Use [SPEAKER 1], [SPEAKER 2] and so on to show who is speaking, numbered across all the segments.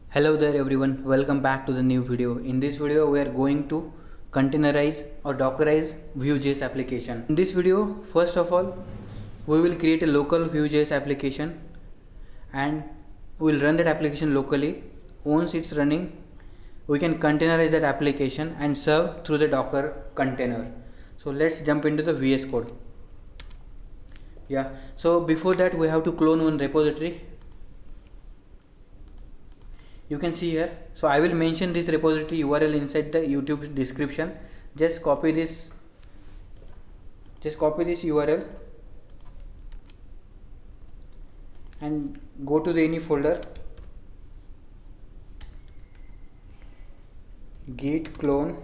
[SPEAKER 1] Hello there everyone, welcome back to the new video. In this video we are going to containerize or dockerize Vue.js application. In this video, first of all, we will create a local Vue.js application and we will run that application locally. Once it's running, we can containerize that application and serve through the Docker container. So let's jump into the VS Code. So before that we have to clone one repository. You can see here, so I will mention this repository URL inside the YouTube description. Just copy this URL and go to the any folder, git clone,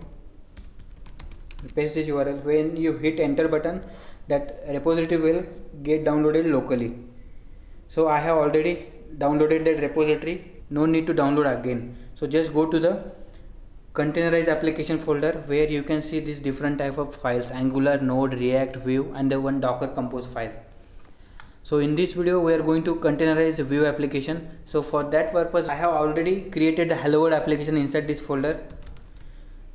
[SPEAKER 1] paste this URL. When you hit enter button, that repository will get downloaded locally. So I have already downloaded that repository, no need to download again. So just go to the containerized application folder where you can see this different type of files: Angular, Node, React, Vue, and the one Docker Compose file. So in this video we are going to containerize the Vue application. So for that purpose I have already created the Hello World application inside this folder.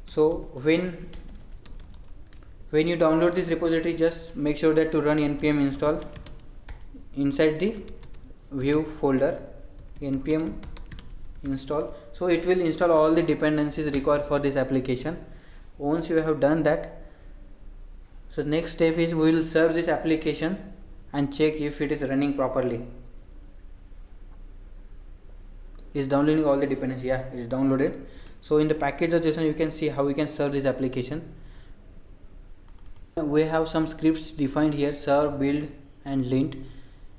[SPEAKER 1] So when you download this repository, just make sure that to run npm install inside the Vue folder, npm install. So it will install all the dependencies required for this application. Once you have done that, so next step is we will serve this application and check if it is running properly. Is downloading all the dependencies. It is downloaded. So in the package.json you can see how we can serve this application. We have some scripts defined here: serve, build, and lint,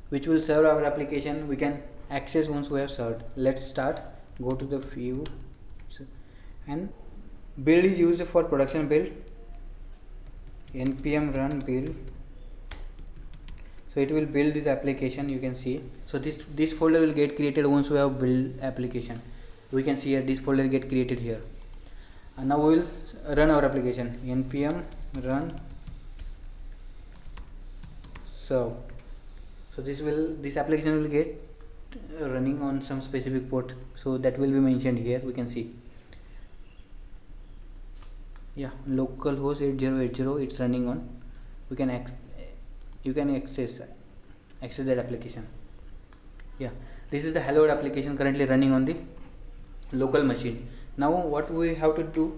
[SPEAKER 1] which will serve our application. We can access once we have served. Let's start. Go to the Vue, and build is used for production build. Npm run build. So it will build this application. You can see. So this folder will get created once we have build application. We can see here this folder get created here. And now we will run our application. Npm run serve. So this application will get running on some specific port, so that will be mentioned here. We can see localhost 8080 it's running on. You can access that application. This is the Hello World application currently running on the local machine. Now what we have to do,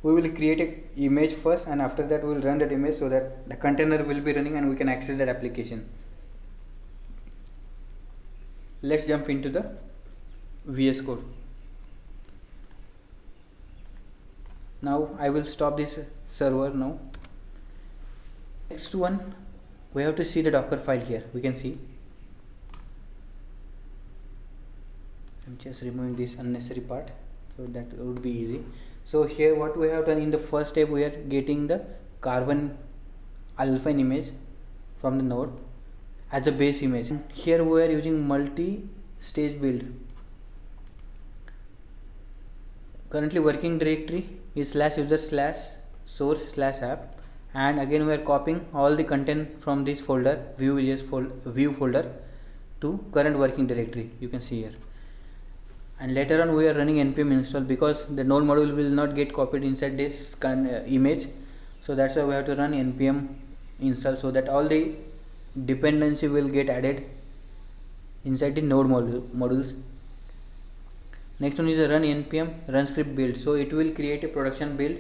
[SPEAKER 1] we will create a image first, and after that we will run that image so that the container will be running and we can access that application. Let's jump into the VS Code. Now I will stop this server now. Next one, we have to see the Docker file here. We can see. I'm just removing this unnecessary part so that would be easy. So here what we have done in the first step, we are getting the Carbon Alpine image from the node as a base image. Here we are using multi-stage build. Currently working directory is /user/source/app, and again we are copying all the content from this folder, Vue folder, to current working directory. You can see here. And later on we are running npm install because the node module will not get copied inside this image. So that's why we have to run npm install so that all the dependency will get added inside the node modules. Next one is a run npm run script build. So it will create a production build.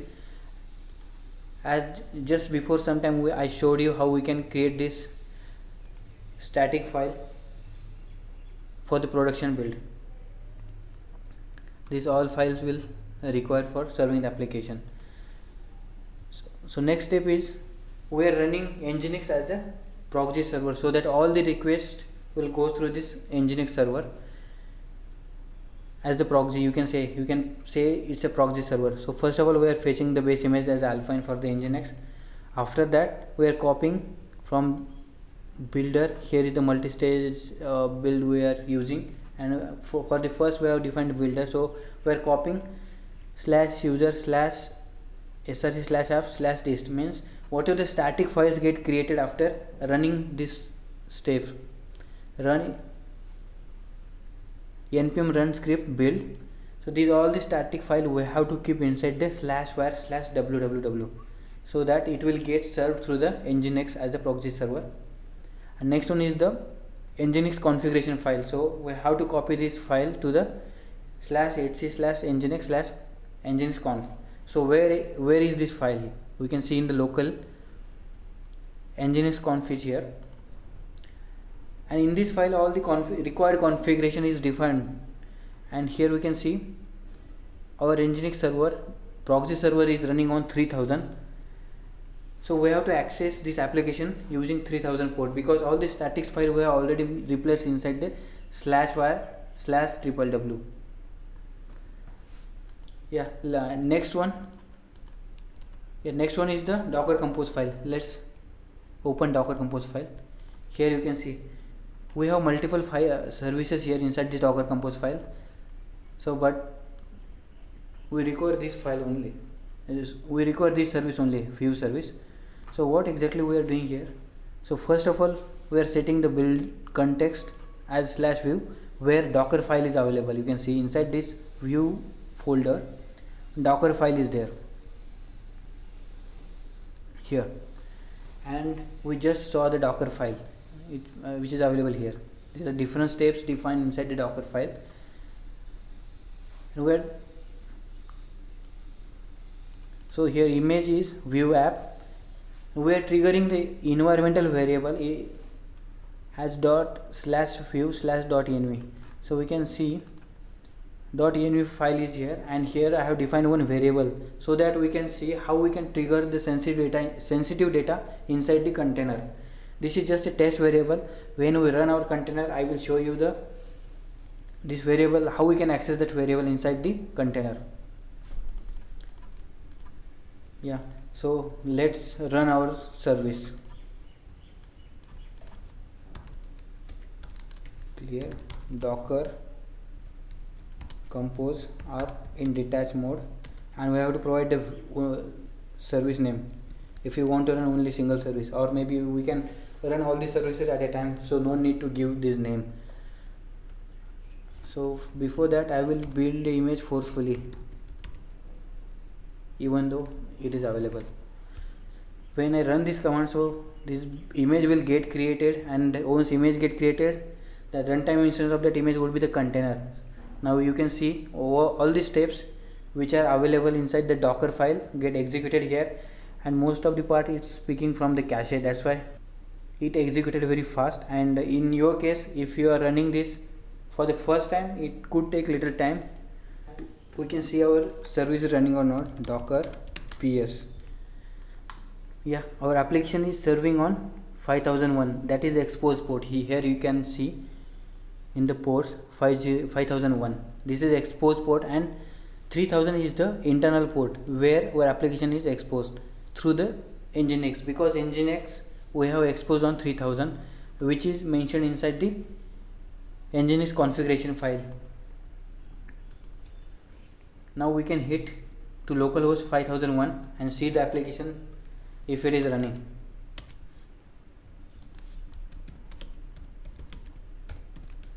[SPEAKER 1] As just before some time I showed you how we can create this static file for the production build. These all files will require for serving the application. So next step is we are running Nginx as a proxy server, so that all the requests will go through this Nginx server as the proxy. You can say it's a proxy server. So first of all we are fetching the base image as Alpine for the Nginx. After that we are copying from builder. Here is the multi-stage build we are using, and for the first we have defined builder. So we are copying /user/src/app/dist, means whatever the static files get created after running this step. Run npm run script build. So these all the static file we have to keep inside the /var/www, so that it will get served through the nginx as a proxy server. And next one is the nginx configuration file. So we have to copy this file to the /etc/nginx/nginxconf. So where is this file? We can see in the local nginxconf is here, and in this file all the required configuration is defined. And here we can see our nginx server proxy server is running on 3000. So we have to access this application using 3000 port, because all the statics file we have already replaced inside the /var/www. Next one is the Docker Compose file. Let's open Docker Compose file. Here you can see we have multiple services here inside this Docker Compose file. So but we require this file only, we require this service only, view service. So what exactly we are doing here? So first of all, we are setting the build context as /view, where Docker file is available. You can see inside this view folder Docker file is there here, and we just saw the Docker file which is available here. These are different steps defined inside the Docker file. And so here image is view app. We are triggering the environmental variable as ./view/.env. So we can see .env file is here, and here I have defined one variable so that we can see how we can trigger the sensitive data inside the container. This is just a test variable. When we run our container, I will show you this variable, how we can access that variable inside the container. So let's run our service. Clear Docker Compose are in detached mode, and we have to provide the service name if you want to run only single service, or maybe we can run all the services at a time, so no need to give this name. So before that, I will build the image forcefully, even though it is available. When I run this command, so this image will get created, and once image get created, the runtime instance of that image would be the container. Now you can see all the steps which are available inside the Docker file get executed here, and most of the part it's speaking from the cache. That's why it executed very fast. And in your case, if you are running this for the first time, it could take little time. We can see our service is running or not. Docker ps. Our application is serving on 5001. That is the exposed port. Here you can see in the ports 5001. This is exposed port, and 3000 is the internal port where our application is exposed through the nginx, because nginx we have exposed on 3000, which is mentioned inside the nginx configuration file. Now we can hit to localhost 5001 and see the application if it is running.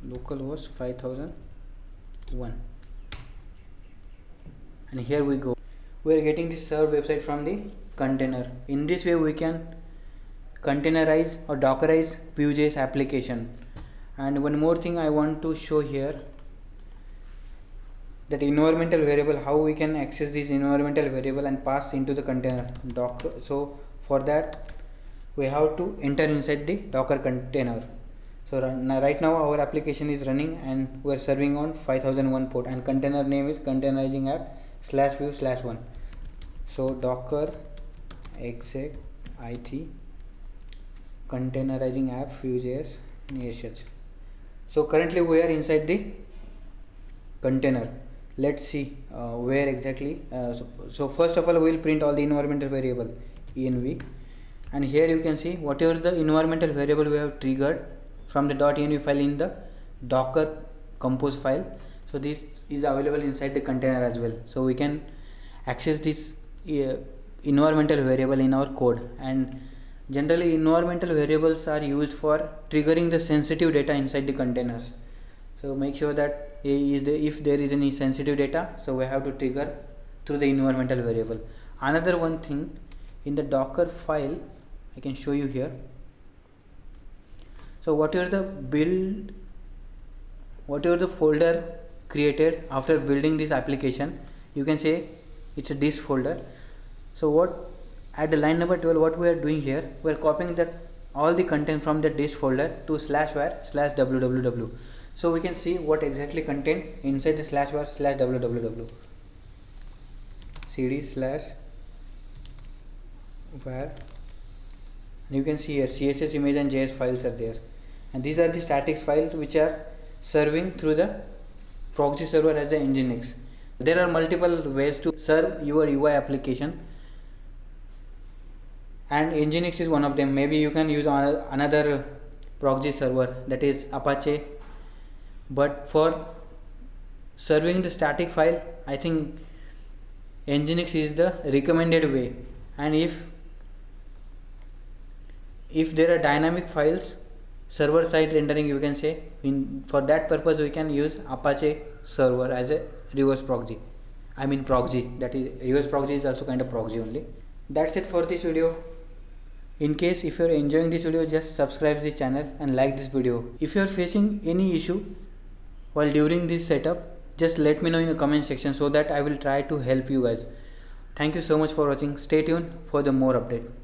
[SPEAKER 1] Localhost 5001, and here we go. We are getting the served website from the container. In this way we can containerize or dockerize Vue.js application. And one more thing I want to show here, that environmental variable, how we can access this environmental variable and pass into the container Docker. So for that we have to enter inside the Docker container. So right now our application is running, and we are serving on 5001 port, and container name is containerizing app /view/1. So Docker exec it containerizing app Vue.js sh. So currently we are inside the container. Let's see where exactly. So first of all, we will print all the environmental variable env, and here you can see whatever the environmental variable we have triggered from the .env file in the Docker Compose file. So this is available inside the container as well. So we can access this environmental variable in our code, and generally environmental variables are used for triggering the sensitive data inside the containers. So make sure that if there is any sensitive data, so we have to trigger through the environmental variable. Another one thing, in the Docker file, I can show you here. So whatever the folder created after building this application, you can say it's a disk folder. So what, at the line number 12, what we are doing here, we are copying that all the content from the disk folder to /var/www. So we can see what exactly content inside the /var/www. cd/var. You can see here CSS image and JS files are there, and these are the statics files which are serving through the proxy server as the Nginx. There are multiple ways to serve your UI application, and Nginx is one of them. Maybe you can use another proxy server, that is Apache, but for serving the static file, I think Nginx is the recommended way. And if there are dynamic files, server side rendering, you can say, for that purpose we can use Apache server as a reverse proxy. I mean proxy, that is reverse proxy is also kind of proxy only. That's it for this video. In case if you are enjoying this video, just subscribe this channel and like this video. If you are facing any issue while during this setup, just let me know in the comment section so that I will try to help you guys. Thank you so much for watching. Stay tuned for the more update.